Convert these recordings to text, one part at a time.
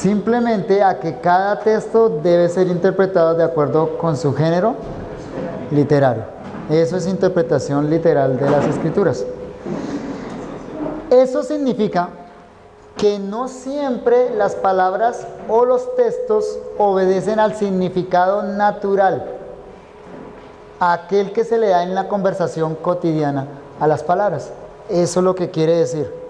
simplemente a que cada texto debe ser interpretado de acuerdo con su género literario. Eso es interpretación literal de las escrituras. Eso significa que no siempre las palabras o los textos obedecen al significado natural, aquel que se le da en la conversación cotidiana a las palabras. Eso es lo que quiere decir.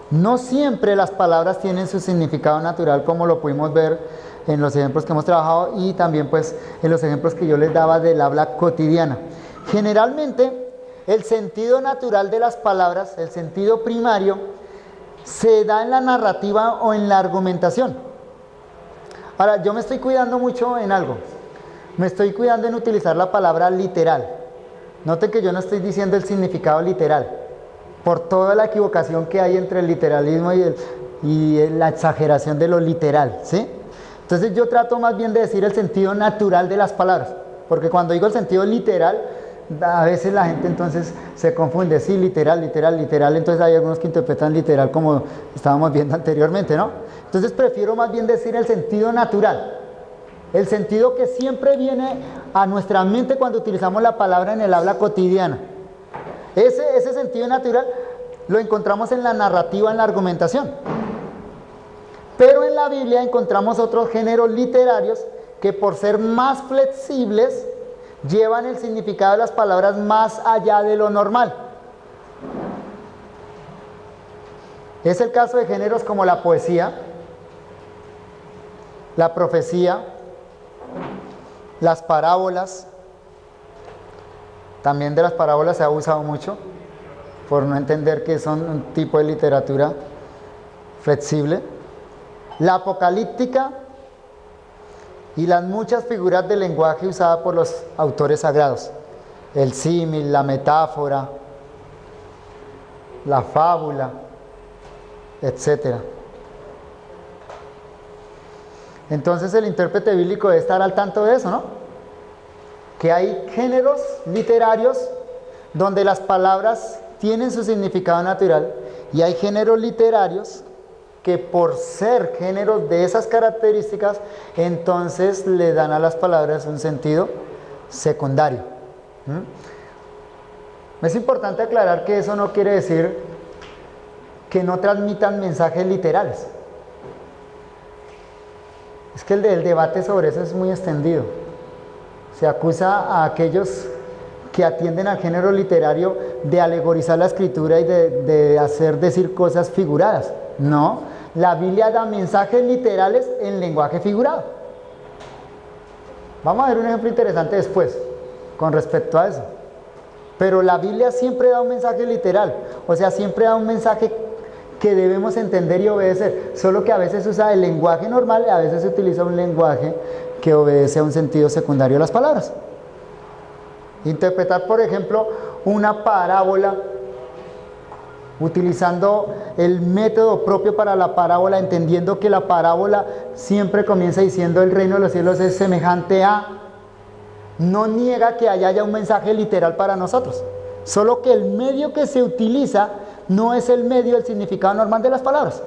No siempre las palabras tienen su significado natural, como lo pudimos ver en los ejemplos que hemos trabajado y también pues en los ejemplos que yo les daba del habla cotidiana. Generalmente el sentido natural de las palabras, el sentido primario, se da en la narrativa o en la argumentación. Ahora, yo me estoy cuidando mucho en algo. Me estoy cuidando en utilizar la palabra literal. Noten que yo no estoy diciendo el significado literal, por toda la equivocación que hay entre el literalismo y la exageración de lo literal, ¿sí? Entonces yo trato más bien de decir el sentido natural de las palabras, porque cuando digo el sentido literal, a veces la gente entonces se confunde, sí, literal, entonces hay algunos que interpretan literal como estábamos viendo anteriormente, ¿no? Entonces prefiero más bien decir el sentido natural, el sentido que siempre viene a nuestra mente cuando utilizamos la palabra en el habla cotidiana. Ese sentido natural lo encontramos en la narrativa, en la argumentación. Pero en la Biblia encontramos otros géneros literarios que por ser más flexibles llevan el significado de las palabras más allá de lo normal. Es el caso de géneros como la poesía, la profecía, las parábolas. También de las parábolas se ha usado mucho por no entender que son un tipo de literatura flexible. La apocalíptica y las muchas figuras del lenguaje usadas por los autores sagrados. El símil, la metáfora, la fábula, etc. Entonces el intérprete bíblico debe estar al tanto de eso, ¿no? Que hay géneros literarios donde las palabras tienen su significado natural y hay géneros literarios que por ser géneros de esas características, entonces le dan a las palabras un sentido secundario. Es importante aclarar que eso no quiere decir que no transmitan mensajes literales. Es que el debate sobre eso es muy extendido. Se acusa a aquellos que atienden al género literario de alegorizar la escritura y de hacer decir cosas figuradas. No, la Biblia da mensajes literales en lenguaje figurado. Vamos a ver un ejemplo interesante después con respecto a eso. Pero la Biblia siempre da un mensaje literal, o sea, siempre da un mensaje que debemos entender y obedecer, solo que a veces usa el lenguaje normal y a veces se utiliza un lenguaje que obedece a un sentido secundario de las palabras. Interpretar, por ejemplo, una parábola utilizando el método propio para la parábola, entendiendo que la parábola siempre comienza diciendo el reino de los cielos es semejante a, no niega que haya un mensaje literal para nosotros, solo que el medio que se utiliza no es el medio del significado normal de las palabras.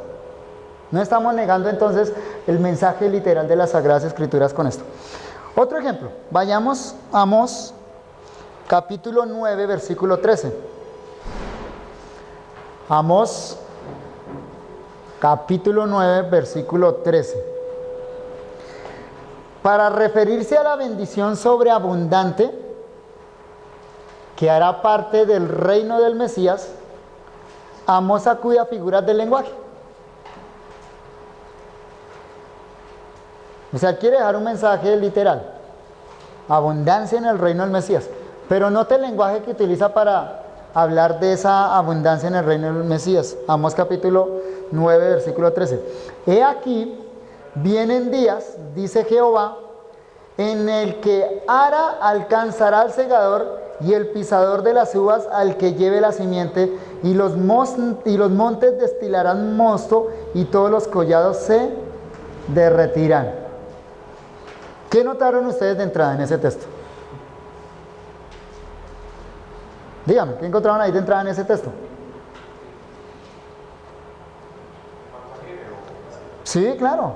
No estamos negando entonces el mensaje literal de las Sagradas Escrituras con esto. Otro ejemplo, vayamos a Amós, capítulo 9, versículo 13. Amós, capítulo 9, versículo 13. Para referirse a la bendición sobreabundante que hará parte del reino del Mesías, Amós acude a figuras del lenguaje. O sea, quiere dejar un mensaje literal, abundancia en el reino del Mesías, pero note el lenguaje que utiliza para hablar de esa abundancia en el reino del Mesías. Amós capítulo 9, versículo 13. He aquí, vienen días, dice Jehová, en el que ara alcanzará al segador y el pisador de las uvas al que lleve la simiente, y los montes destilarán mosto y todos los collados se derretirán. ¿Qué notaron ustedes de entrada en ese texto? Díganme, ¿qué encontraron ahí de entrada en ese texto? Sí, claro.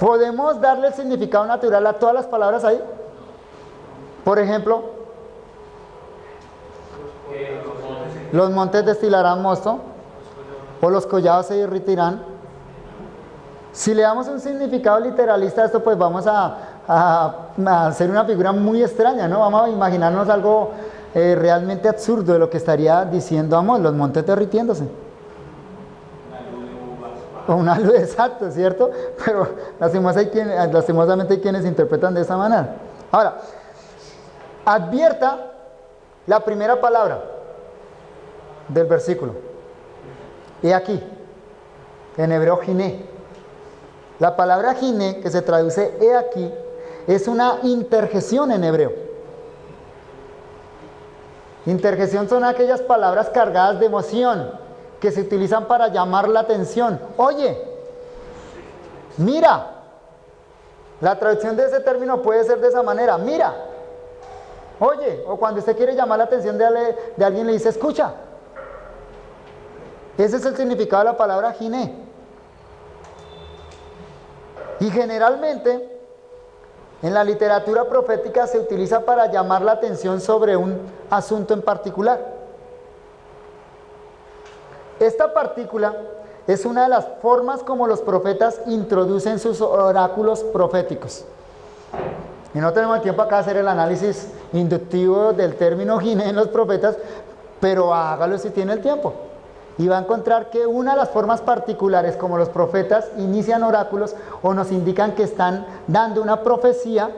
¿Podemos darle el significado natural a todas las palabras ahí? Por ejemplo, los montes destilarán mosto, o los collados se derretirán. Si le damos un significado literalista a esto, pues vamos a hacer una figura muy extraña, ¿no? Vamos a imaginarnos algo realmente absurdo de lo que estaría diciendo Amós, los montes derritiéndose. O una luz, exacto, ¿cierto? Pero lastimosamente hay quienes interpretan de esa manera. Ahora, advierta la primera palabra del versículo. He aquí, en hebreo giné. La palabra giné, que se traduce he aquí, es una interjección en hebreo. Interjección son aquellas palabras cargadas de emoción que se utilizan para llamar la atención. Oye, mira. La traducción de ese término puede ser de esa manera. Mira. Oye, o cuando usted quiere llamar la atención de alguien le dice escucha. Ese es el significado de la palabra giné. Y generalmente en la literatura profética se utiliza para llamar la atención sobre un asunto en particular. Esta partícula es una de las formas como los profetas introducen sus oráculos proféticos. Y no tenemos el tiempo acá de hacer el análisis inductivo del término giné en los profetas, pero hágalo si tiene el tiempo. Y va a encontrar que una de las formas particulares como los profetas inician oráculos o nos indican que están dando una profecía,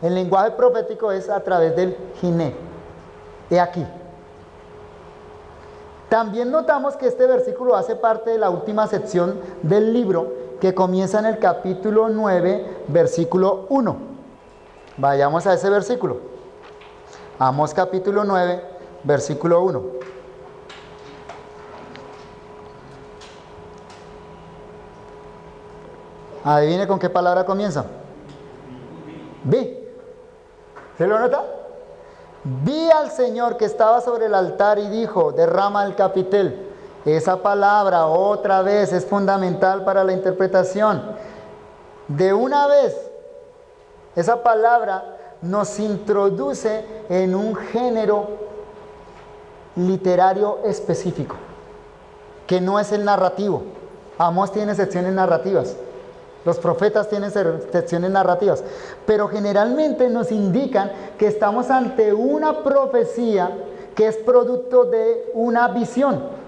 el lenguaje profético es a través del giné. He aquí. También notamos que este versículo hace parte de la última sección del libro que comienza en el capítulo 9, versículo 1. Vayamos a ese versículo. Amós capítulo 9, versículo 1. Adivine con qué palabra comienza. Vi. ¿Se lo nota? Vi al Señor que estaba sobre el altar y dijo, derrama el capitel. Esa palabra otra vez es fundamental para la interpretación. De una vez, esa palabra nos introduce en un género literario específico, que no es el narrativo. Amós tiene secciones narrativas. Los profetas tienen secciones narrativas, pero generalmente nos indican que estamos ante una profecía que es producto de una visión.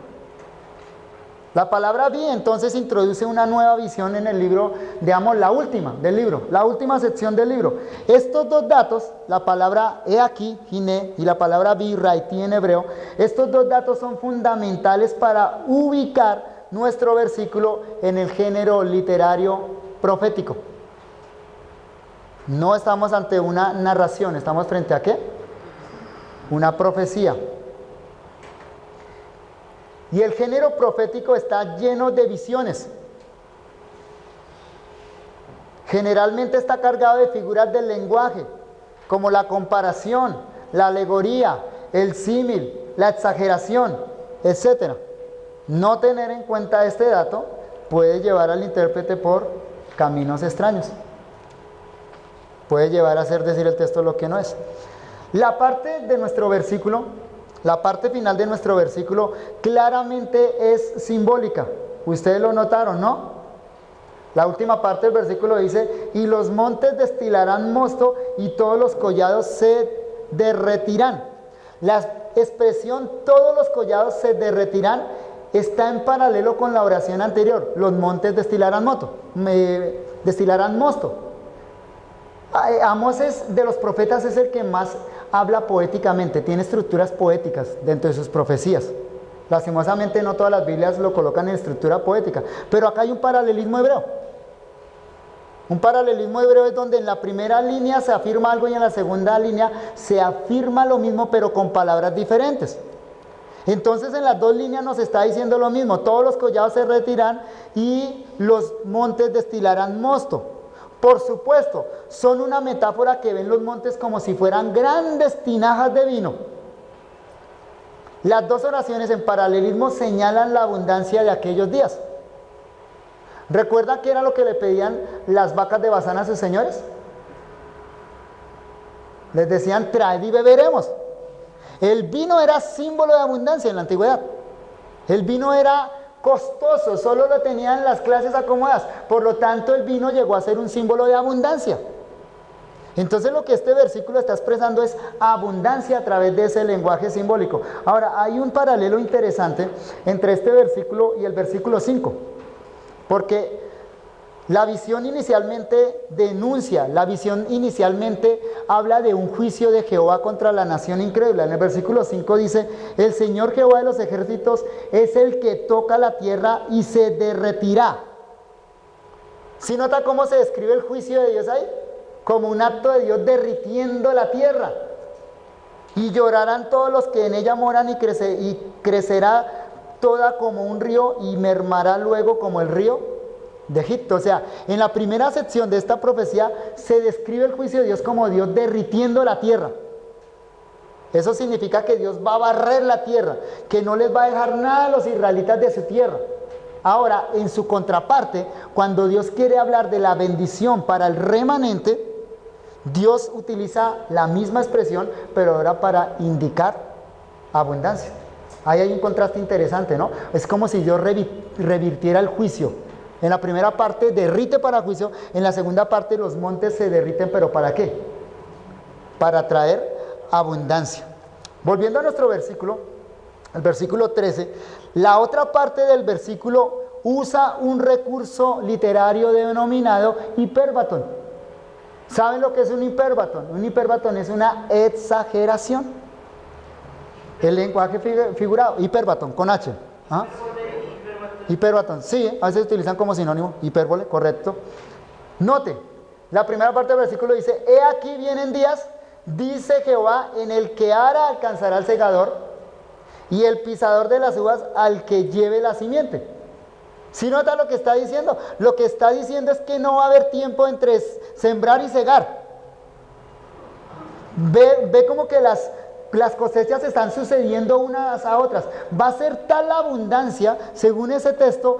La palabra vi entonces introduce una nueva visión en el libro, digamos la última del libro, la última sección del libro. Estos dos datos, la palabra he aquí, giné, y la palabra vi, raiti en hebreo, estos dos datos son fundamentales para ubicar nuestro versículo en el género literario profético. No estamos ante una narración, estamos frente a ¿qué? Una profecía. Y el género profético está lleno de visiones. Generalmente está cargado de figuras del lenguaje, como la comparación, la alegoría, el símil, la exageración, etc. No tener en cuenta este dato puede llevar al intérprete por caminos extraños. Puede llevar a hacer decir el texto lo que no es. La parte de nuestro versículo, la parte final de nuestro versículo claramente es simbólica. Ustedes lo notaron, ¿no? La última parte del versículo dice, y los montes destilarán mosto y todos los collados se derretirán. La expresión todos los collados se derretirán está en paralelo con la oración anterior. Los montes destilarán mosto. Amós de los profetas es el que más habla poéticamente, tiene estructuras poéticas dentro de sus profecías. Lastimosamente no todas las Biblias lo colocan en estructura poética, pero acá hay un paralelismo hebreo. Un paralelismo hebreo es donde en la primera línea se afirma algo y en la segunda línea se afirma lo mismo pero con palabras diferentes. Entonces en las dos líneas nos está diciendo lo mismo, todos los collados se retirarán y los montes destilarán mosto. Por supuesto, son una metáfora que ven los montes como si fueran grandes tinajas de vino. Las dos oraciones en paralelismo señalan la abundancia de aquellos días. ¿Recuerda qué era lo que le pedían las vacas de Basán a sus señores? Les decían, traed y beberemos. El vino era símbolo de abundancia en la antigüedad. El vino era costoso, solo lo tenían las clases acomodadas. Por lo tanto, el vino llegó a ser un símbolo de abundancia. Entonces lo que este versículo está expresando es abundancia a través de ese lenguaje simbólico. Ahora, hay un paralelo interesante entre este versículo y el versículo 5. Porque la visión inicialmente denuncia, la visión inicialmente habla de un juicio de Jehová contra la nación incrédula. En el versículo 5 dice, el Señor Jehová de los ejércitos es el que toca la tierra y se derretirá. ¿Sí nota cómo se describe el juicio de Dios ahí? Como un acto de Dios derritiendo la tierra. Y llorarán todos los que en ella moran y crecerá toda como un río y mermará luego como el río de Egipto. O sea, en la primera sección de esta profecía se describe el juicio de Dios como Dios derritiendo la tierra. Eso significa que Dios va a barrer la tierra, que no les va a dejar nada a los israelitas de su tierra. Ahora, en su contraparte, cuando Dios quiere hablar de la bendición para el remanente, Dios utiliza la misma expresión, pero ahora para indicar abundancia. Ahí hay un contraste interesante, ¿no? Es como si Dios revirtiera el juicio. En la primera parte derrite para juicio, en la segunda parte los montes se derriten, ¿pero para qué? Para traer abundancia. Volviendo a nuestro versículo, el versículo 13, la otra parte del versículo usa un recurso literario denominado hipérbaton. ¿Saben lo que es un hipérbaton? Un hipérbaton es una exageración. El lenguaje figurado, hipérbaton, con H. ¿Ah? Hipérbaton, sí, a veces utilizan como sinónimo, hipérbole, correcto. Note, la primera parte del versículo dice, he aquí vienen días, dice Jehová, en el que ara alcanzará el segador, y el pisador de las uvas al que lleve la simiente. ¿Sí nota lo que está diciendo? Lo que está diciendo es que no va a haber tiempo entre sembrar y segar. Ve como que las cosechas están sucediendo unas a otras. Va a ser tal la abundancia, según ese texto,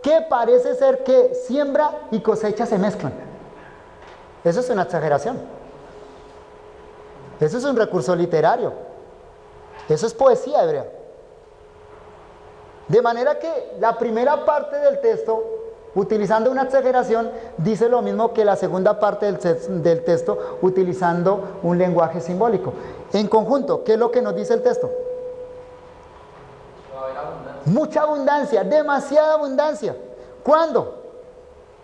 que parece ser que siembra y cosecha se mezclan. Eso es una exageración. Eso es un recurso literario. Eso es poesía hebrea. De manera que la primera parte del texto, utilizando una exageración, dice lo mismo que la segunda parte del texto, utilizando un lenguaje simbólico. En conjunto, ¿qué es lo que nos dice el texto? Mucha abundancia, demasiada abundancia. ¿Cuándo?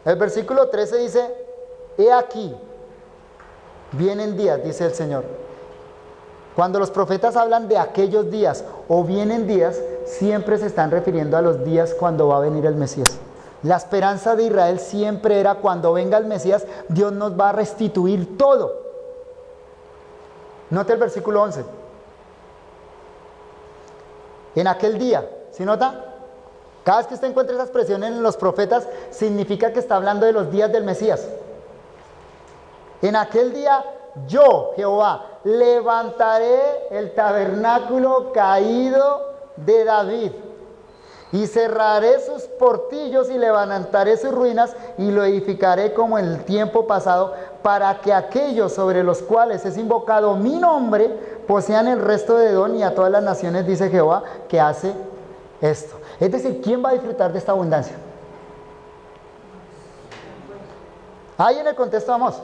El versículo 13 dice, he aquí, vienen días, dice el Señor. Cuando los profetas hablan de aquellos días o vienen días, siempre se están refiriendo a los días cuando va a venir el Mesías. La esperanza de Israel siempre era cuando venga el Mesías, Dios nos va a restituir todo. Note el versículo 11. En aquel día, ¿sí nota? Cada vez que usted encuentra esa expresión en los profetas, significa que está hablando de los días del Mesías. En aquel día, yo, Jehová, levantaré el tabernáculo caído de David y cerraré sus portillos y levantaré sus ruinas y lo edificaré como en el tiempo pasado, para que aquellos sobre los cuales es invocado mi nombre posean el resto de Edom y a todas las naciones, dice Jehová, que hace esto. Es decir, ¿quién va a disfrutar de esta abundancia? Ahí en el contexto de Amós.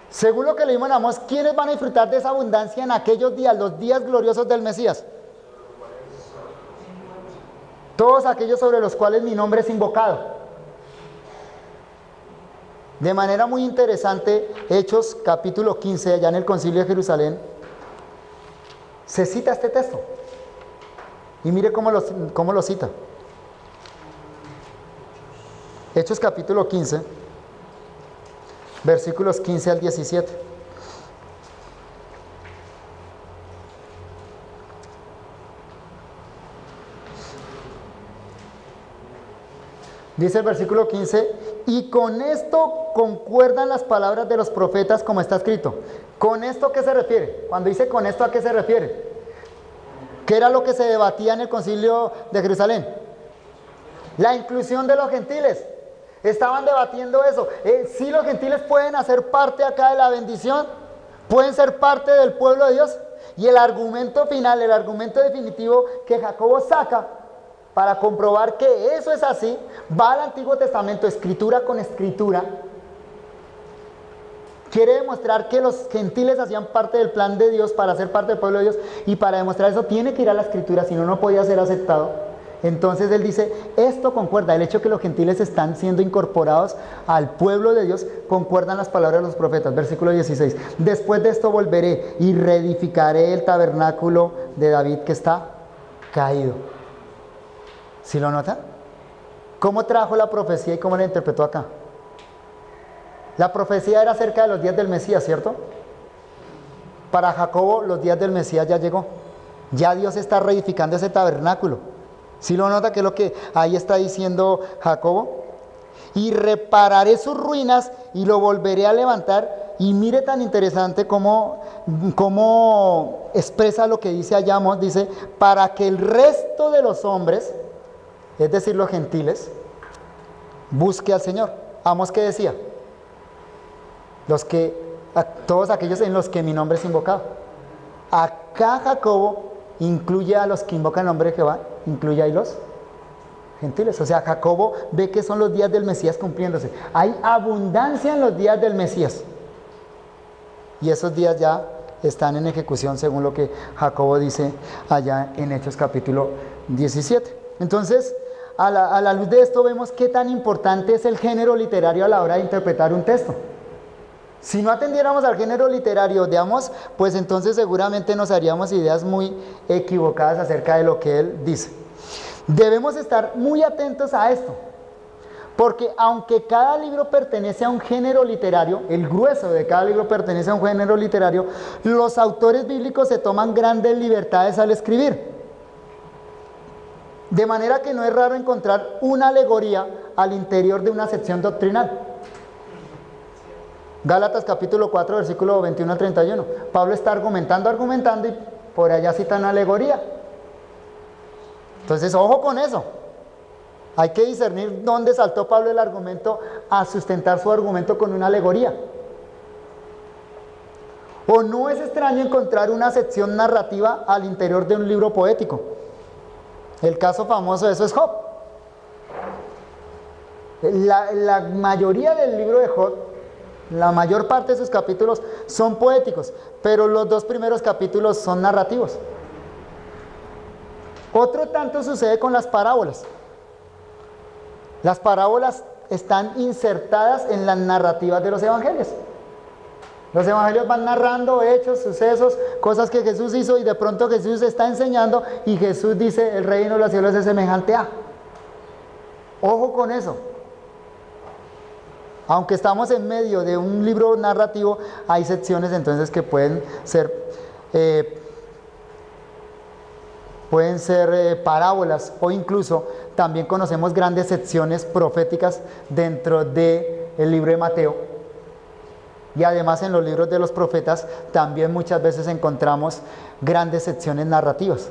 Según lo que leímos en Amós, ¿quiénes van a disfrutar de esa abundancia en aquellos días, los días gloriosos del Mesías? Todos aquellos sobre los cuales mi nombre es invocado. De manera muy interesante, Hechos capítulo 15, allá en el Concilio de Jerusalén, se cita este texto. Y mire cómo lo cita. Hechos capítulo 15. Versículos 15 al 17. Dice el versículo 15, y con esto concuerdan las palabras de los profetas como está escrito. ¿Con esto a qué se refiere? Cuando dice con esto, ¿a qué se refiere? ¿Qué era lo que se debatía en el Concilio de Jerusalén? La inclusión de los gentiles. Estaban debatiendo eso. Si los gentiles pueden hacer parte acá de la bendición, pueden ser parte del pueblo de Dios. Y el argumento final, el argumento definitivo que Jacobo saca para comprobar que eso es así, va al Antiguo Testamento, escritura con escritura. Quiere demostrar que los gentiles hacían parte del plan de Dios para ser parte del pueblo de Dios, y para demostrar eso tiene que ir a la escritura, si no, no podía ser aceptado. Entonces él dice, esto concuerda, el hecho de que los gentiles están siendo incorporados al pueblo de Dios, concuerdan las palabras de los profetas. Versículo 16, después de esto volveré y reedificaré el tabernáculo de David que está caído. ¿Sí lo nota? ¿Cómo trajo la profecía y cómo la interpretó acá? La profecía era acerca de los días del Mesías, ¿cierto? Para Jacobo los días del Mesías ya llegó. Ya Dios está reedificando ese tabernáculo. ¿Sí lo nota que es lo que ahí está diciendo Jacobo? Y repararé sus ruinas y lo volveré a levantar. Y mire tan interesante cómo expresa lo que dice allá Amós. Dice, para que el resto de los hombres, es decir, los gentiles, busque al Señor. Amós, ¿qué decía? Todos aquellos en los que mi nombre es invocado. Acá Jacobo incluye a los que invocan el nombre de Jehová, incluye ahí los gentiles. O sea, Jacobo ve que son los días del Mesías cumpliéndose. Hay abundancia en los días del Mesías. Y esos días ya están en ejecución según lo que Jacobo dice allá en Hechos capítulo 17. Entonces, a la luz de esto vemos qué tan importante es el género literario a la hora de interpretar un texto. Si no atendiéramos al género literario de Amós, pues entonces seguramente nos haríamos ideas muy equivocadas acerca de lo que él dice. Debemos estar muy atentos a esto, porque aunque cada libro pertenece a un género literario, el grueso de cada libro pertenece a un género literario, los autores bíblicos se toman grandes libertades al escribir. De manera que no es raro encontrar una alegoría al interior de una sección doctrinal. Gálatas capítulo 4, versículo 21 a 31. Pablo está argumentando y por allá cita una alegoría. Entonces, ojo con eso. Hay que discernir dónde saltó Pablo el argumento a sustentar su argumento con una alegoría. O no es extraño encontrar una sección narrativa al interior de un libro poético. El caso famoso de eso es Job. La mayoría del libro de Job, la mayor parte de sus capítulos son poéticos, pero los 2 primeros capítulos son narrativos. Otro tanto sucede con las parábolas. Las parábolas están insertadas en las narrativas de los evangelios. Los evangelios van narrando hechos, sucesos, cosas que Jesús hizo, y de pronto Jesús está enseñando y Jesús dice, el reino de los cielos es semejante a. Ojo con eso. Aunque estamos en medio de un libro narrativo, hay secciones entonces que pueden ser parábolas, o incluso también conocemos grandes secciones proféticas dentro del libro de Mateo. Y además en los libros de los profetas también muchas veces encontramos grandes secciones narrativas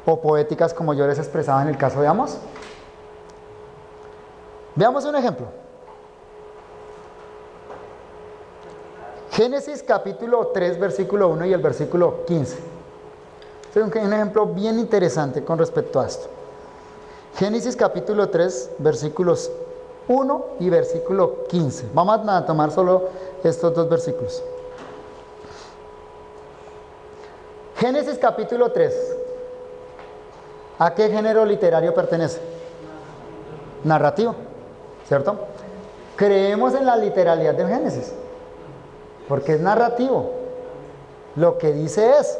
o poéticas, como yo les expresaba en el caso de Amós. Veamos un ejemplo. Génesis capítulo 3, versículo 1 y el versículo 15. Este es un ejemplo bien interesante con respecto a esto. Génesis capítulo 3, versículos 1 y versículo 15. Vamos a tomar solo estos 2 versículos. Génesis capítulo 3. ¿A qué género literario pertenece? Narrativo, ¿cierto? Creemos en la literalidad del Génesis, porque es narrativo. Lo que dice es,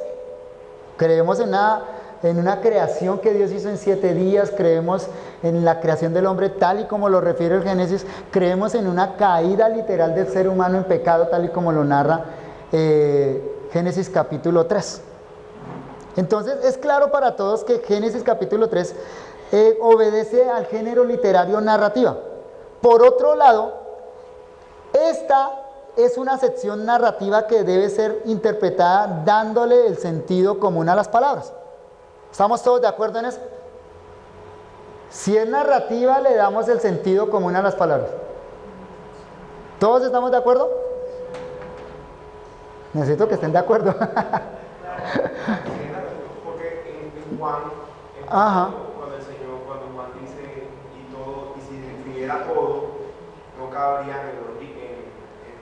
creemos en una creación que Dios hizo en 7 días, creemos en la creación del hombre tal y como lo refiere el Génesis, creemos en una caída literal del ser humano en pecado tal y como lo narra Génesis capítulo 3. Entonces es claro para todos que Génesis capítulo 3 obedece al género literario narrativa. Por otro lado, esta es una sección narrativa que debe ser interpretada dándole el sentido común a las palabras. ¿Estamos todos de acuerdo en eso? Si es narrativa, le damos el sentido común a las palabras. ¿Todos estamos de acuerdo? Necesito que estén de acuerdo. Porque en Juan, Ajá. cuando Juan dice y si se escribiera todo, no cabría en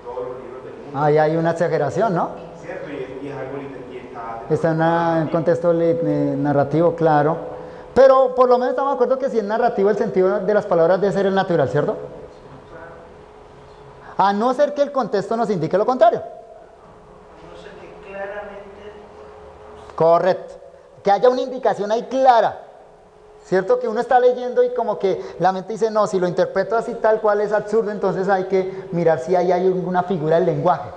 todos los libros del mundo. Ahí hay una exageración, ¿no? ¿Cierto? Y es algo Está en un contexto narrativo, claro. Pero por lo menos estamos de acuerdo que si es narrativo, el sentido de las palabras debe ser el natural, ¿cierto? A no ser que el contexto nos indique lo contrario. Correcto. Que haya una indicación ahí clara. ¿Cierto? Que uno está leyendo y como que la mente dice, no, si lo interpreto así tal cual es absurdo, entonces hay que mirar si ahí hay alguna figura del lenguaje.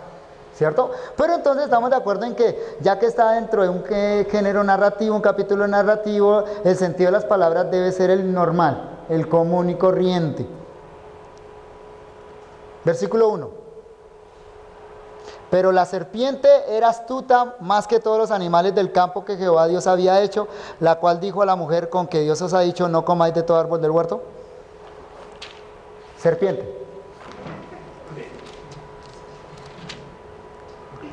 ¿Cierto? Pero entonces estamos de acuerdo en que ya que está dentro de un género narrativo, un capítulo narrativo, el sentido de las palabras debe ser el normal, el común y corriente. Versículo 1. Pero la serpiente era astuta más que todos los animales del campo que Jehová Dios había hecho, la cual dijo a la mujer, con que Dios os ha dicho, no comáis de todo árbol del huerto. Serpiente.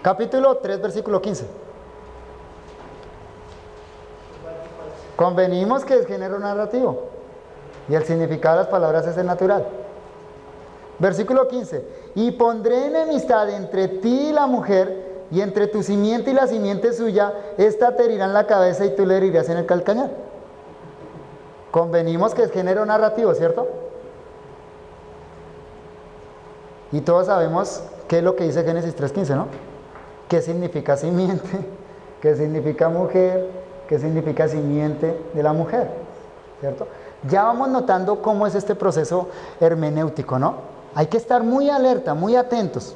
Capítulo 3, versículo 15. Convenimos que es género narrativo y el significado de las palabras es el natural. Versículo 15. Y pondré enemistad entre ti y la mujer, y entre tu simiente y la simiente suya, esta te herirá en la cabeza y tú le herirás en el calcañar. Convenimos que es género narrativo, ¿cierto? Y todos sabemos qué es lo que dice Génesis 3:15, ¿no? ¿Qué significa simiente? ¿Qué significa mujer? ¿Qué significa simiente de la mujer? ¿Cierto? Ya vamos notando cómo es este proceso hermenéutico, ¿no? Hay que estar muy alerta, muy atentos.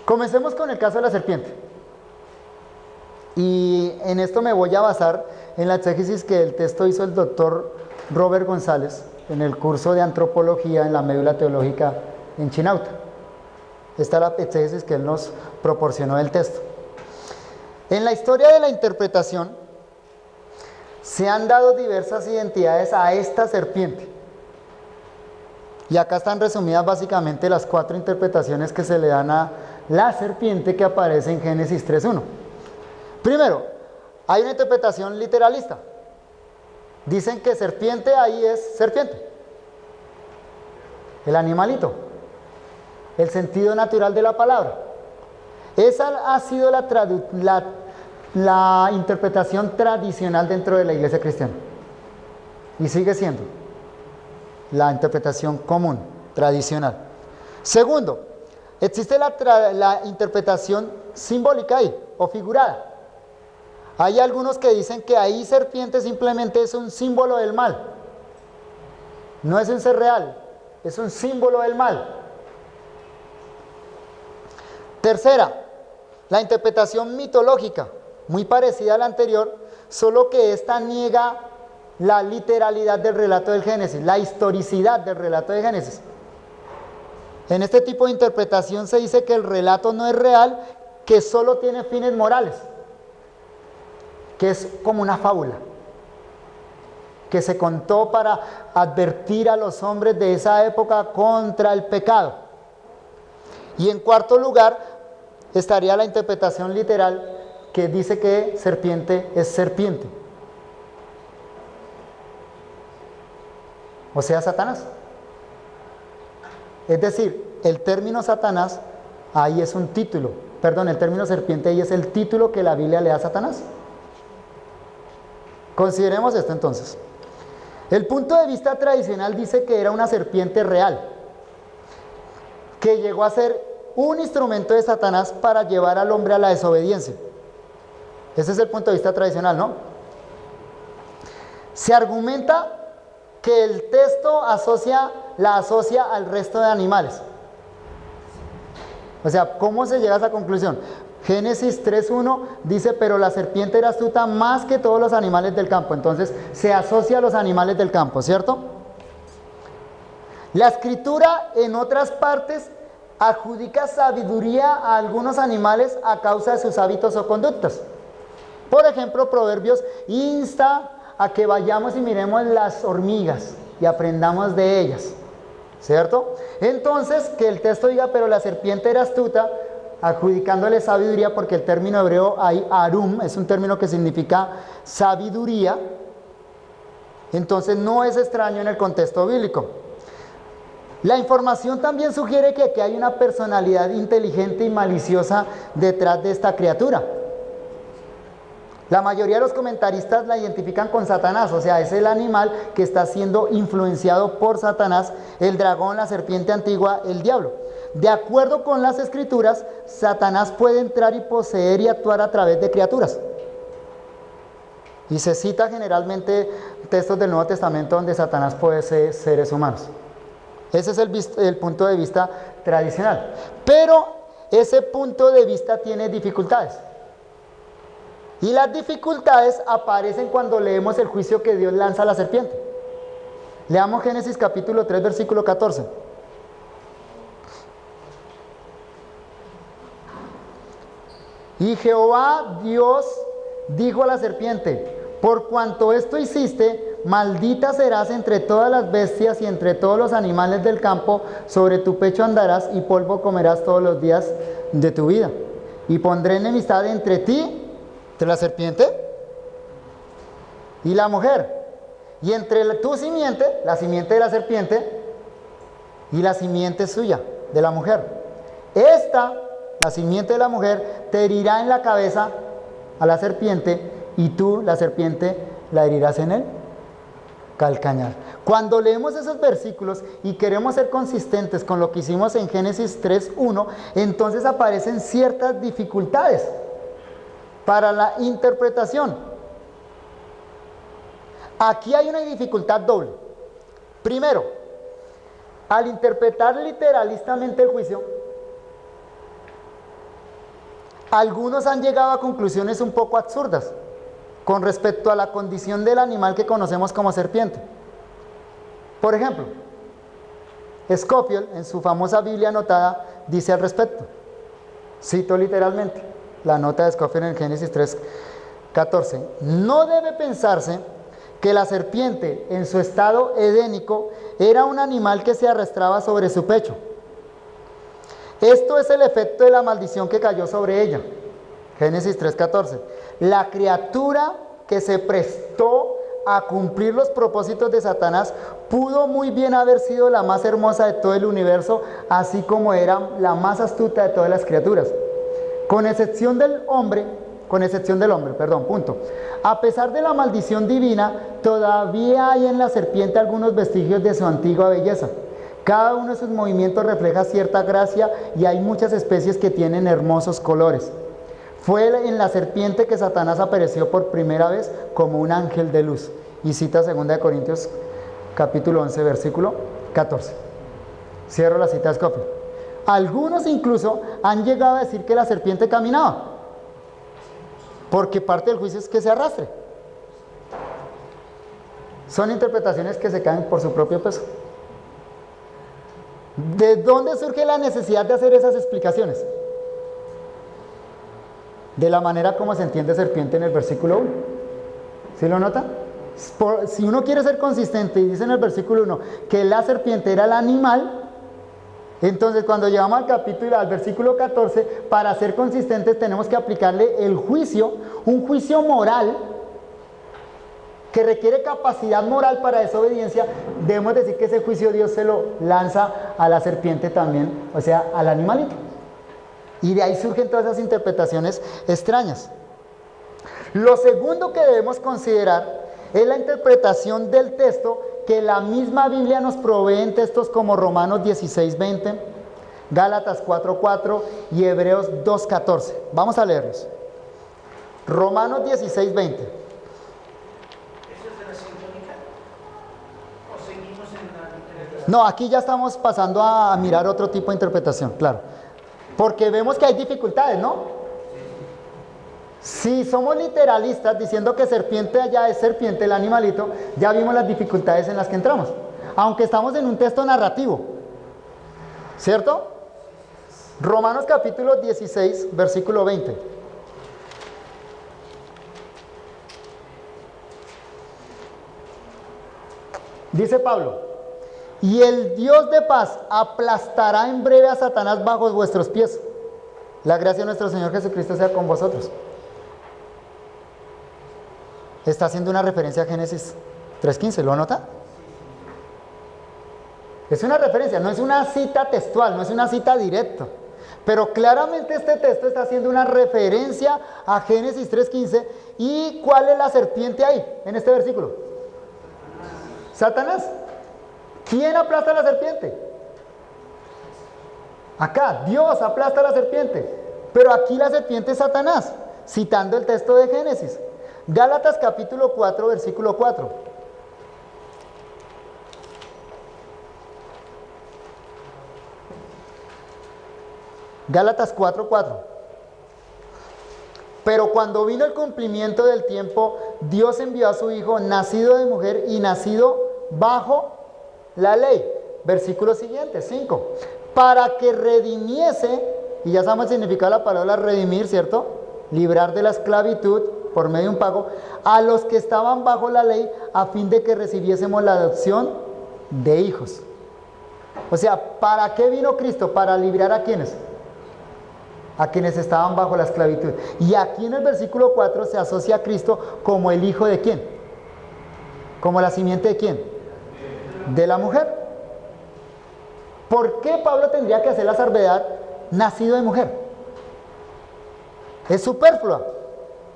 Comencemos con el caso de la serpiente. Y en esto me voy a basar en la exégesis que el texto hizo el doctor Robert González en el curso de antropología en la médula teológica en Chinauta. Esta es la exégesis que él nos proporcionó del texto. En la historia de la interpretación se han dado diversas identidades a esta serpiente. Y acá están resumidas básicamente las 4 interpretaciones que se le dan a la serpiente que aparece en Génesis 3:1. Primero, hay una interpretación literalista. Dicen que serpiente ahí es serpiente, el animalito, el sentido natural de la palabra. Esa ha sido la interpretación tradicional dentro de la iglesia cristiana. Y sigue siendo la interpretación común, tradicional. Segundo, existe la interpretación simbólica ahí, o figurada. Hay algunos que dicen que ahí serpiente simplemente es un símbolo del mal. No es un ser real, es un símbolo del mal. Tercera, la interpretación mitológica, muy parecida a la anterior, solo que esta niega la literalidad del relato del Génesis, la historicidad del relato de Génesis. En este tipo de interpretación se dice que el relato no es real, que solo tiene fines morales, que es como una fábula, que se contó para advertir a los hombres de esa época contra el pecado. Y en cuarto lugar estaría la interpretación literal, que dice que serpiente es serpiente. O sea, Satanás. Es decir, el término Satanás ahí es un título. Perdón, el término serpiente ahí es el título que la Biblia le da a Satanás. Consideremos esto entonces. El punto de vista tradicional dice que era una serpiente real, que llegó a ser un instrumento de Satanás para llevar al hombre a la desobediencia. Ese es el punto de vista tradicional, ¿no? Se argumenta que el texto la asocia al resto de animales. O sea, ¿cómo se llega a esa conclusión? Génesis 3:1 dice, pero la serpiente era astuta más que todos los animales del campo. Entonces, se asocia a los animales del campo, ¿cierto? La escritura, en otras partes, adjudica sabiduría a algunos animales a causa de sus hábitos o conductas. Por ejemplo, Proverbios insta a que vayamos y miremos las hormigas y aprendamos de ellas, ¿cierto? Entonces, que el texto diga, pero la serpiente era astuta, adjudicándole sabiduría, porque el término hebreo ahí, arum, es un término que significa sabiduría. Entonces no es extraño en el contexto bíblico. La información también sugiere que aquí hay una personalidad inteligente y maliciosa detrás de esta criatura. La mayoría de los comentaristas la identifican con Satanás, o sea, es el animal que está siendo influenciado por Satanás, el dragón, la serpiente antigua, el diablo. De acuerdo con las escrituras, Satanás puede entrar y poseer y actuar a través de criaturas. Y se cita generalmente textos del Nuevo Testamento donde Satanás posee seres humanos. Ese es el punto de vista tradicional. Pero ese punto de vista tiene dificultades. Y las dificultades aparecen cuando leemos el juicio que Dios lanza a la serpiente. Leamos Génesis capítulo 3, versículo 14. Y Jehová Dios dijo a la serpiente: por cuanto esto hiciste, maldita serás entre todas las bestias y entre todos los animales del campo, sobre tu pecho andarás y polvo comerás todos los días de tu vida. Y pondré enemistad entre ti, entre la serpiente y la mujer, y entre tu simiente, la simiente de la serpiente, y la simiente suya, de la mujer. Esta, la simiente de la mujer, te herirá en la cabeza a la serpiente, y tú, la serpiente, la herirás en el calcañar. Cuando leemos esos versículos y queremos ser consistentes con lo que hicimos en Génesis 3:1, entonces aparecen ciertas dificultades para la interpretación. Aquí hay una dificultad doble. Primero, al interpretar literalistamente el juicio, algunos han llegado a conclusiones un poco absurdas con respecto a la condición del animal que conocemos como serpiente. Por ejemplo, Scofield, en su famosa Biblia anotada, dice al respecto, cito literalmente la nota de Scofield en Génesis 3:14: no debe pensarse que la serpiente en su estado edénico era un animal que se arrastraba sobre su pecho. Esto es el efecto de la maldición que cayó sobre ella. Génesis 3:14. La criatura que se prestó a cumplir los propósitos de Satanás pudo muy bien haber sido la más hermosa de todo el universo, así como era la más astuta de todas las criaturas. Con excepción del hombre, punto. A pesar de la maldición divina, todavía hay en la serpiente algunos vestigios de su antigua belleza. Cada uno de sus movimientos refleja cierta gracia y hay muchas especies que tienen hermosos colores. Fue en la serpiente que Satanás apareció por primera vez como un ángel de luz. Y cita 2 Corintios capítulo 11, versículo 14. Cierro la cita de Scofield. Algunos incluso han llegado a decir que la serpiente caminaba, porque parte del juicio es que se arrastre. Son interpretaciones que se caen por su propio peso. ¿De dónde surge la necesidad de hacer esas explicaciones? De la manera como se entiende serpiente en el versículo 1. ¿Sí lo nota? Si uno quiere ser consistente y dice en el versículo 1 que la serpiente era el animal, entonces cuando llegamos al versículo 14, para ser consistentes tenemos que aplicarle el juicio, un juicio moral que requiere capacidad moral para desobediencia. Debemos decir que ese juicio Dios se lo lanza a la serpiente también, o sea, al animalito. Y de ahí surgen todas esas interpretaciones extrañas. Lo segundo que debemos considerar es la interpretación del texto que la misma Biblia nos provee en textos como Romanos 16:20, Gálatas 4:4 y Hebreos 2:14. Vamos a leerlos. Romanos 16:20. ¿Eso es de la sintónica? ¿O seguimos en la interpretación? No, aquí ya estamos pasando a mirar otro tipo de interpretación, claro. Porque vemos que hay dificultades, ¿no? Si somos literalistas diciendo que serpiente allá es serpiente, el animalito, ya vimos las dificultades en las que entramos. Aunque estamos en un texto narrativo, ¿cierto? Romanos capítulo 16, versículo 20. Dice Pablo, y el Dios de paz aplastará en breve a Satanás bajo vuestros pies. La gracia de nuestro Señor Jesucristo sea con vosotros. Está haciendo una referencia a Génesis 3:15, ¿lo anota? Es una referencia, no es una cita textual, no es una cita directa. Pero claramente este texto está haciendo una referencia a Génesis 3:15. ¿Y cuál es la serpiente ahí, en este versículo? Satanás. ¿Quién aplasta a la serpiente? Acá, Dios aplasta a la serpiente. Pero aquí la serpiente es Satanás, citando el texto de Génesis. Gálatas capítulo 4, versículo 4. Gálatas 4:4. Pero cuando vino el cumplimiento del tiempo, Dios envió a su Hijo, nacido de mujer y nacido bajo la ley. Versículo siguiente, 5. Para que redimiese, y ya sabemos el significado de la palabra redimir, ¿cierto? Librar de la esclavitud por medio de un pago, a los que estaban bajo la ley, a fin de que recibiésemos la adopción de hijos. O sea, ¿para qué vino Cristo? Para librar a quienes. A quienes estaban bajo la esclavitud. Y aquí en el versículo 4 se asocia a Cristo como el hijo de quién. Como la simiente de quién. De la mujer. ¿Por qué Pablo tendría que hacer la salvedad nacido de mujer? Es superflua.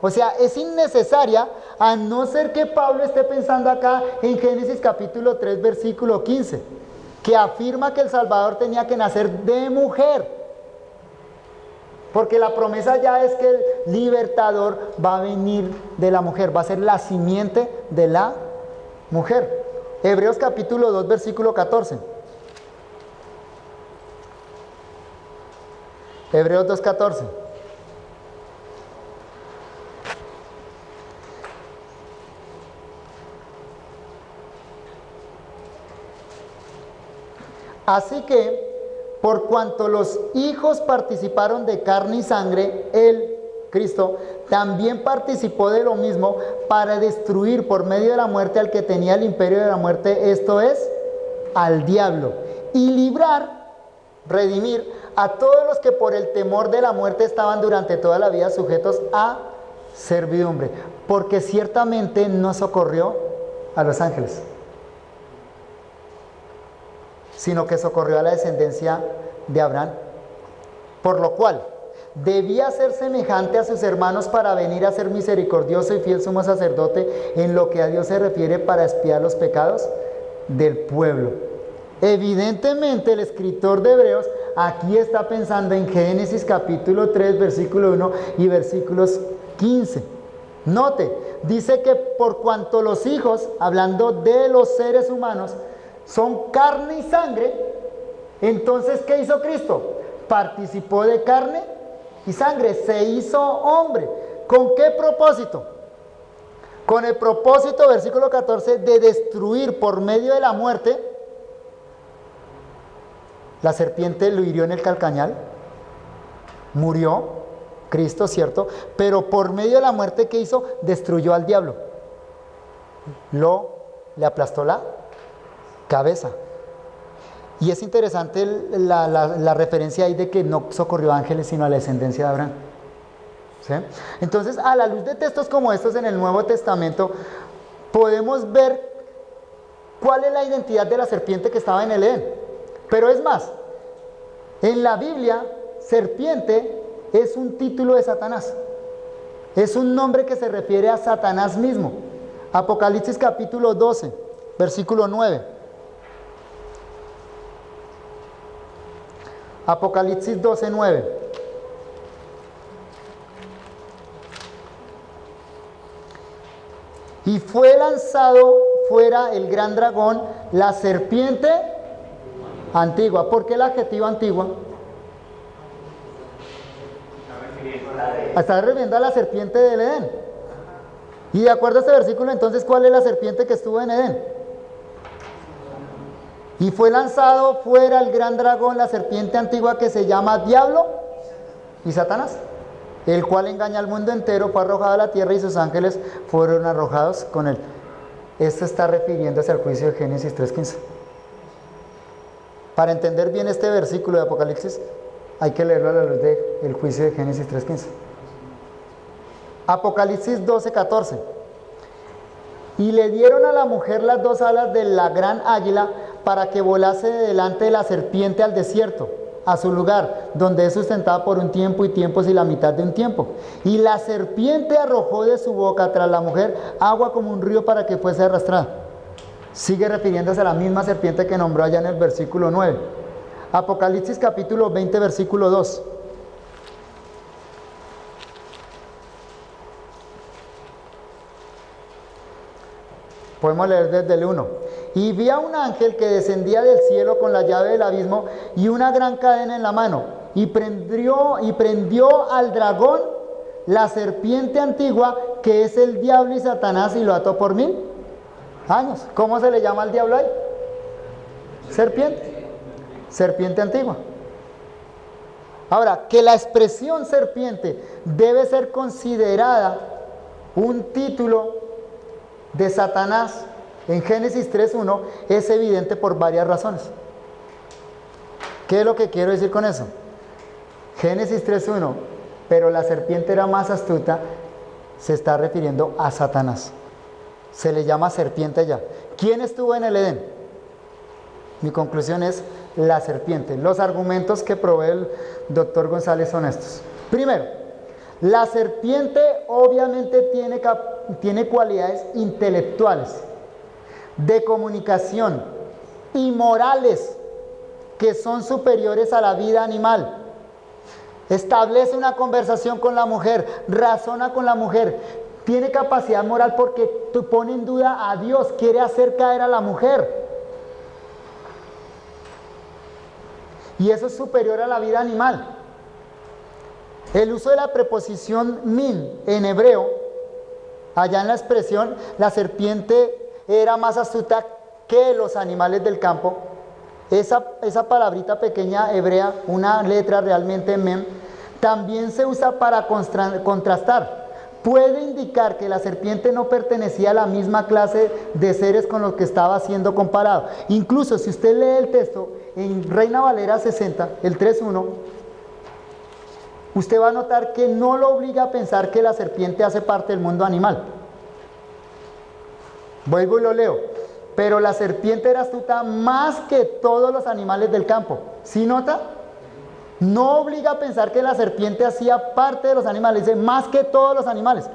O sea, es innecesaria, a no ser que Pablo esté pensando acá en Génesis capítulo 3 versículo 15, que afirma que el Salvador tenía que nacer de mujer. Porque la promesa ya es que el libertador va a venir de la mujer, va a ser la simiente de la mujer. Hebreos capítulo 2 versículo 14. Hebreos 2:14. Así que, por cuanto los hijos participaron de carne y sangre, Él, Cristo, también participó de lo mismo para destruir por medio de la muerte al que tenía el imperio de la muerte, esto es, al diablo, y librar, redimir a todos los que por el temor de la muerte estaban durante toda la vida sujetos a servidumbre, porque ciertamente no socorrió a los ángeles, sino que socorrió a la descendencia de Abraham, por lo cual debía ser semejante a sus hermanos para venir a ser misericordioso y fiel sumo sacerdote en lo que a Dios se refiere para expiar los pecados del pueblo. Evidentemente el escritor de Hebreos aquí está pensando en Génesis capítulo 3 versículo 1 y versículos 15. Note, dice que por cuanto los hijos, hablando de los seres humanos, son carne y sangre, entonces ¿qué hizo Cristo? Participó de carne y sangre, se hizo hombre. ¿Con qué propósito? Con el propósito, versículo 14, de destruir por medio de la muerte. La serpiente lo hirió en el calcañal, murió Cristo, ¿cierto? Pero por medio de la muerte, ¿qué hizo? Destruyó al diablo. Le aplastó la cabeza. Y es interesante la referencia ahí de que no socorrió a ángeles sino a la descendencia de Abraham. ¿Sí? Entonces, a la luz de textos como estos en el Nuevo Testamento, podemos ver cuál es la identidad de la serpiente que estaba en el Edén. Pero es más, en la Biblia, serpiente es un título de Satanás. Es un nombre que se refiere a Satanás mismo. Apocalipsis capítulo 12, versículo 9. Apocalipsis 12, 9. Y fue lanzado fuera el gran dragón, la serpiente antigua. ¿Por qué el adjetivo antigua? Está refiriendo a la serpiente del Edén. Y de acuerdo a este versículo, entonces, ¿cuál es la serpiente que estuvo en Edén? Y fue lanzado fuera el gran dragón, la serpiente antigua que se llama Diablo y Satanás, el cual engaña al mundo entero, fue arrojado a la tierra y sus ángeles fueron arrojados con él. Esto está refiriéndose al juicio de Génesis 3:15. Para entender bien este versículo de Apocalipsis, hay que leerlo a la luz del juicio de Génesis 3:15. Apocalipsis 12:14. Y le dieron a la mujer las 2 alas de la gran águila para que volase de delante de la serpiente al desierto, a su lugar, donde es sustentada por un tiempo y tiempos y la mitad de un tiempo. Y la serpiente arrojó de su boca tras la mujer agua como un río para que fuese arrastrada. Sigue refiriéndose a la misma serpiente que nombró allá en el versículo 9. Apocalipsis capítulo 20, versículo 2. Podemos leer desde el 1. Y vi a un ángel que descendía del cielo con la llave del abismo y una gran cadena en la mano. Y prendió al dragón, la serpiente antigua, que es el diablo y Satanás, y lo ató por 1000 años. ¿Cómo se le llama al diablo ahí? Serpiente. Serpiente antigua. Ahora, que la expresión serpiente debe ser considerada un título de Satanás en Génesis 3:1 es evidente por varias razones. ¿Qué es lo que quiero decir con eso? Génesis 3:1, pero la serpiente era más astuta, se está refiriendo a Satanás. Se le llama serpiente ya. ¿Quién estuvo en el Edén? Mi conclusión es la serpiente. Los argumentos que provee el doctor González son estos. Primero, la serpiente obviamente tiene cualidades intelectuales, de comunicación y morales que son superiores a la vida animal. Establece una conversación con la mujer, razona con la mujer, tiene capacidad moral porque pone en duda a Dios, quiere hacer caer a la mujer. Y eso es superior a la vida animal. El uso de la preposición min en hebreo, allá en la expresión, la serpiente era más astuta que los animales del campo. Esa palabrita pequeña hebrea, una letra realmente mem, también se usa para contrastar. Puede indicar que la serpiente no pertenecía a la misma clase de seres con los que estaba siendo comparado. Incluso si usted lee el texto en Reina Valera 60, el 3:1, usted va a notar que no lo obliga a pensar que la serpiente hace parte del mundo animal. Vuelvo y lo leo. Pero la serpiente era astuta más que todos los animales del campo. ¿Sí nota? No obliga a pensar que la serpiente hacía parte de los animales, dice más que todos los animales.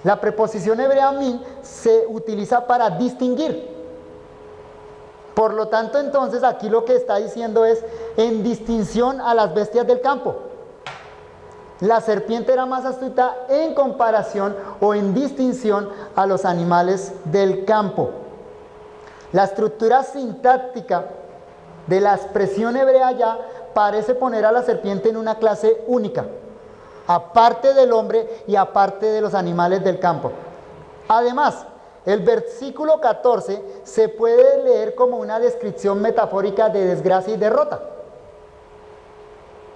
La preposición hebrea min se utiliza para distinguir. Por lo tanto, entonces, aquí lo que está diciendo es en distinción a las bestias del campo. La serpiente era más astuta en comparación o en distinción a los animales del campo. La estructura sintáctica de la expresión hebrea ya parece poner a la serpiente en una clase única, aparte del hombre y aparte de los animales del campo. Además, el versículo 14 se puede leer como una descripción metafórica de desgracia y derrota.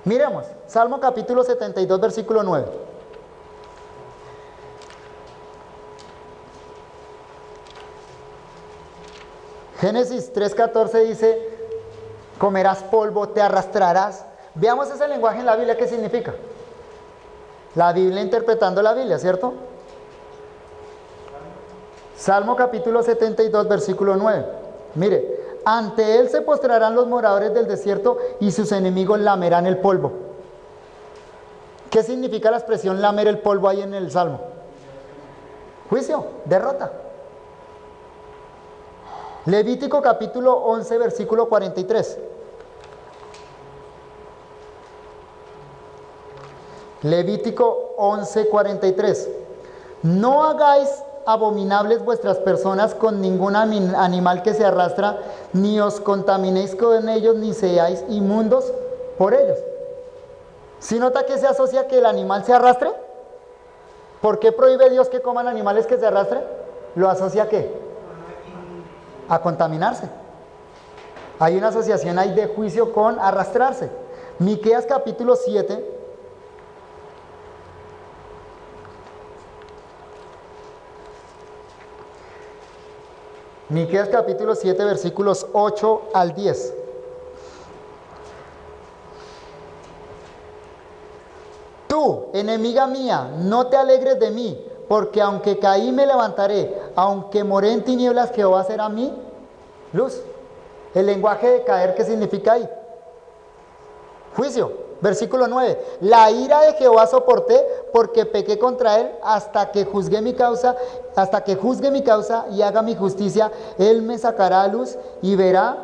Miremos, Salmo capítulo 72, versículo 9. Génesis 3:14 dice, comerás polvo, te arrastrarás. Veamos ese lenguaje en la Biblia, ¿qué significa? La Biblia interpretando la Biblia, ¿cierto? Salmo capítulo 72, versículo 9. Mire, ante él se postrarán los moradores del desierto y sus enemigos lamerán el polvo. ¿Qué significa la expresión lamer el polvo ahí en el Salmo? Juicio, derrota. Levítico capítulo 11, versículo 43. Levítico 11, 43. No hagáis abominables vuestras personas con ningún animal que se arrastra, ni os contaminéis con ellos, ni seáis inmundos por ellos. ¿Sí nota que se asocia que el animal se arrastre? ¿Por qué prohíbe Dios que coman animales que se arrastren? ¿Lo asocia a qué? A contaminarse. Hay una asociación ahí de juicio con arrastrarse. Miqueas capítulo 7. Miqueas capítulo 7, versículos 8 al 10. Tú, enemiga mía, no te alegres de mí, porque aunque caí me levantaré, aunque moré en tinieblas, Jehová será mi luz. El lenguaje de caer, ¿qué significa ahí? Juicio. Versículo 9. La ira de Jehová soporté, porque pequé contra él, hasta que juzgue mi causa y haga mi justicia. Él me sacará a luz y verá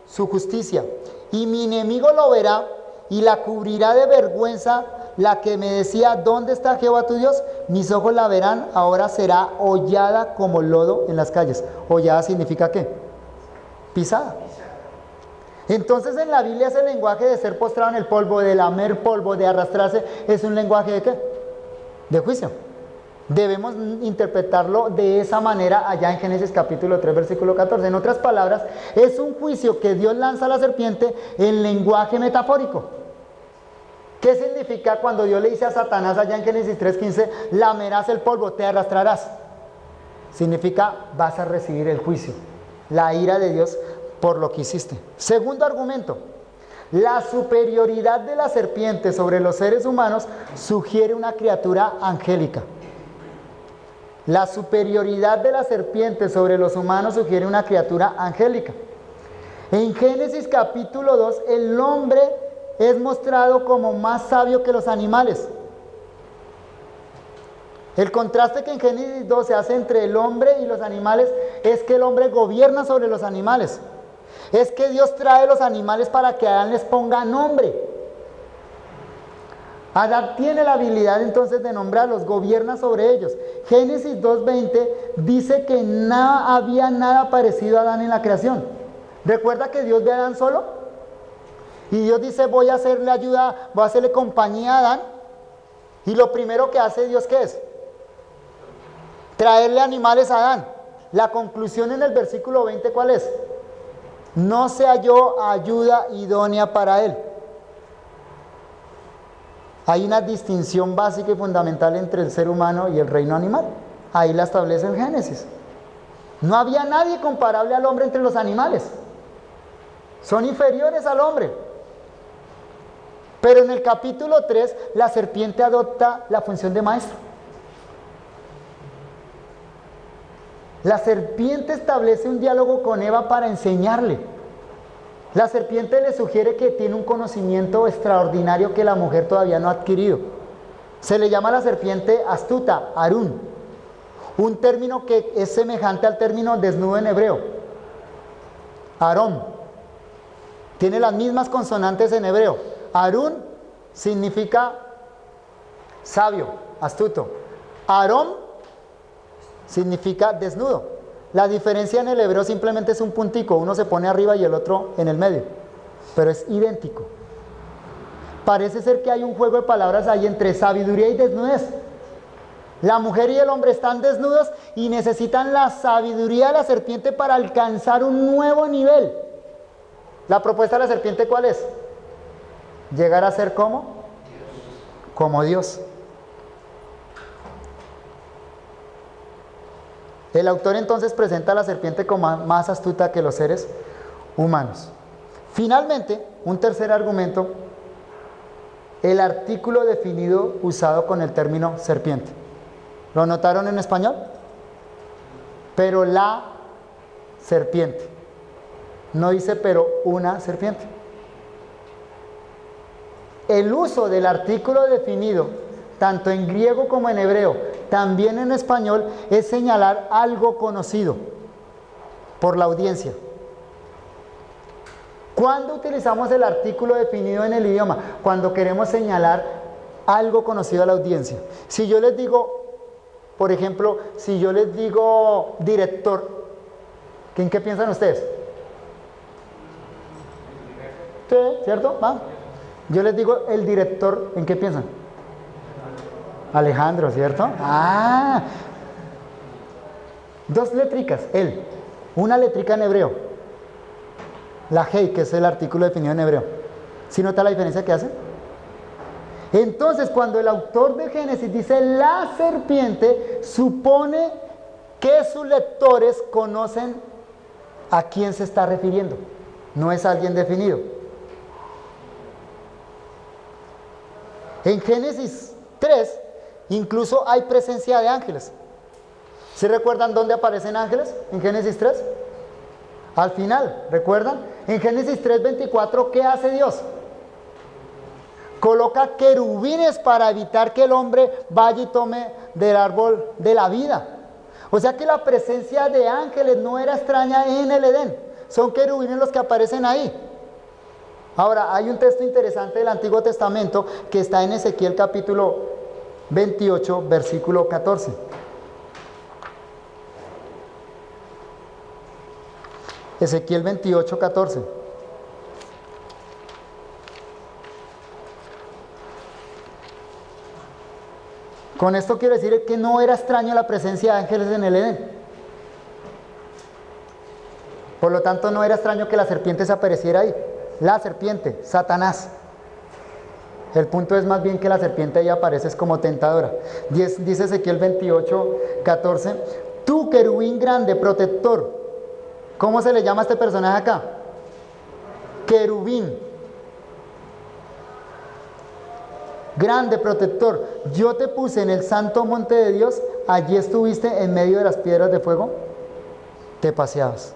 su justicia. Y mi enemigo lo verá y la cubrirá de vergüenza. La que me decía, ¿dónde está Jehová tu Dios? Mis ojos la verán, ahora será hollada como lodo en las calles. Hollada significa ¿qué? Pisada. Entonces en la Biblia ese lenguaje de ser postrado en el polvo, de lamer polvo, de arrastrarse, es un lenguaje de ¿qué? De juicio. Debemos interpretarlo de esa manera allá en Génesis capítulo 3, versículo 14. En otras palabras, es un juicio que Dios lanza a la serpiente en lenguaje metafórico. ¿Qué significa cuando Dios le dice a Satanás allá en Génesis 3:15, lamerás el polvo, te arrastrarás? Significa, vas a recibir el juicio, la ira de Dios por lo que hiciste. Segundo argumento, la superioridad de la serpiente sobre los seres humanos sugiere una criatura angélica. La superioridad de la serpiente sobre los humanos sugiere una criatura angélica. En Génesis capítulo 2, el hombre es mostrado como más sabio que los animales. El contraste que en Génesis 2 se hace entre el hombre y los animales es que el hombre gobierna sobre los animales. Es que Dios trae los animales para que Adán les ponga nombre. Adán tiene la habilidad entonces de nombrarlos, gobierna sobre ellos. Génesis 2:20 dice que no había nada parecido a Adán en la creación. ¿Recuerda que Dios ve a Adán solo? Y Dios dice, voy a hacerle ayuda, voy a hacerle compañía a Adán. Y lo primero que hace Dios, ¿qué es? Traerle animales a Adán. La conclusión en el versículo 20, ¿cuál es? No se halló ayuda idónea para él. Hay una distinción básica y fundamental entre el ser humano y el reino animal. Ahí la establece el Génesis. No había nadie comparable al hombre entre los animales. Son inferiores al hombre. Pero en el capítulo 3, la serpiente adopta la función de maestro. La serpiente establece un diálogo con Eva para enseñarle. La serpiente le sugiere que tiene un conocimiento extraordinario que la mujer todavía no ha adquirido. Se le llama a la serpiente astuta, Arún, un término que es semejante al término desnudo en hebreo. Aarón. Tiene las mismas consonantes en hebreo. Arún significa sabio, astuto. Aarón significa desnudo. La diferencia en el hebreo simplemente es un puntico, uno se pone arriba y el otro en el medio, pero es idéntico. Parece ser que hay un juego de palabras ahí entre sabiduría y desnudez. La mujer y el hombre están desnudos y necesitan la sabiduría de la serpiente para alcanzar un nuevo nivel. La propuesta de la serpiente, ¿cuál es? Llegar a ser ¿cómo? Como Dios. El autor entonces presenta a la serpiente como más astuta que los seres humanos. Finalmente, un tercer argumento, el artículo definido usado con el término serpiente. ¿Lo notaron en español? Pero la serpiente. No dice pero una serpiente. El uso del artículo definido, tanto en griego como en hebreo, también en español, es señalar algo conocido por la audiencia. ¿Cuándo utilizamos el artículo definido en el idioma? Cuando queremos señalar algo conocido a la audiencia. Si yo les digo, por ejemplo, si yo les digo director, ¿en qué piensan ustedes? Sí, ¿cierto? ¿Va? Yo les digo el director, ¿en qué piensan? Alejandro, ¿cierto? Ah, dos letricas, él, una letrica en hebreo, la Hei, que es el artículo definido en hebreo. ¿Sí nota la diferencia que hace? Entonces, cuando el autor de Génesis dice la serpiente, supone que sus lectores conocen ¿A quién se está refiriendo? No es alguien definido. En Génesis 3 incluso hay presencia de ángeles. ¿Sí recuerdan dónde aparecen ángeles en Génesis 3? Al final, ¿recuerdan? En Génesis 3:24, ¿qué hace Dios? Coloca querubines para evitar que el hombre vaya y tome del árbol de la vida. O sea que la presencia de ángeles no era extraña en el Edén. Son querubines los que aparecen ahí. Ahora, hay un texto interesante del Antiguo Testamento que está en Ezequiel capítulo 28, versículo 14. Ezequiel 28, 14. Con esto quiero decir que no era extraño la presencia de ángeles en el Edén. Por lo tanto, no era extraño que la serpiente se apareciera ahí. La serpiente, Satanás. El punto es más bien que la serpiente ahí aparece es como tentadora. Dice Ezequiel 28, 14. Tú, querubín grande, protector. ¿Cómo se le llama a este personaje acá? Querubín. Grande protector, yo te puse en el santo monte de Dios, allí estuviste en medio de las piedras de fuego, te paseabas.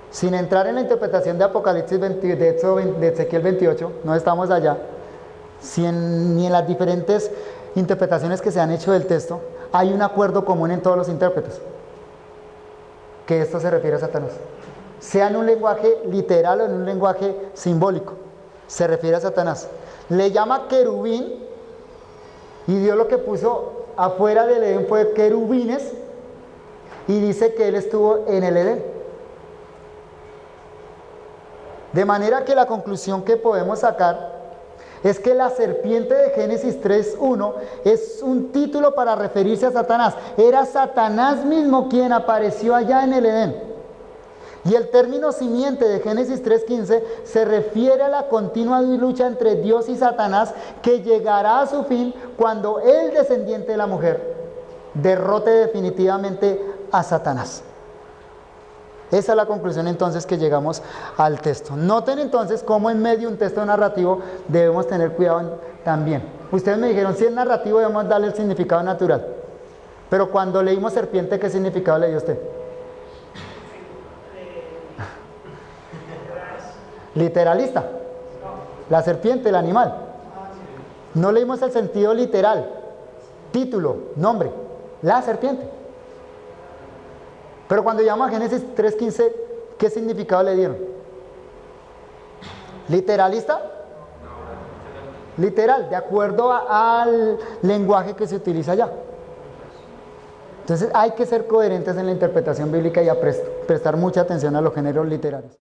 Sin entrar en la interpretación de Apocalipsis 20, de Ezequiel 28, no estamos allá, ni en las diferentes interpretaciones que se han hecho del texto, hay un acuerdo común en todos los intérpretes, que esto se refiere a Satanás. Sea en un lenguaje literal o en un lenguaje simbólico, se refiere a Satanás. Le llama querubín, y Dios lo que puso afuera del Edén fue querubines, y dice que él estuvo en el Edén. De manera que la conclusión que podemos sacar es que la serpiente de Génesis 3:1 es un título para referirse a Satanás. Era Satanás mismo quien apareció allá en el Edén. Y el término simiente de Génesis 3:15 se refiere a la continua lucha entre Dios y Satanás que llegará a su fin cuando el descendiente de la mujer derrote definitivamente a Satanás. Esa es la conclusión entonces que llegamos al texto. Noten entonces cómo en medio de un texto narrativo debemos tener cuidado también. Ustedes me dijeron, si es narrativo debemos darle el significado natural. Pero cuando leímos serpiente, ¿qué significado le dio usted? Literalista. La serpiente, el animal. No leímos el sentido literal. Título, nombre. La serpiente. Pero cuando llamamos a Génesis 3:15, ¿qué significado le dieron? ¿Literalista? Literal, de acuerdo al lenguaje que se utiliza allá. Entonces hay que ser coherentes en la interpretación bíblica y prestar mucha atención a los géneros literarios.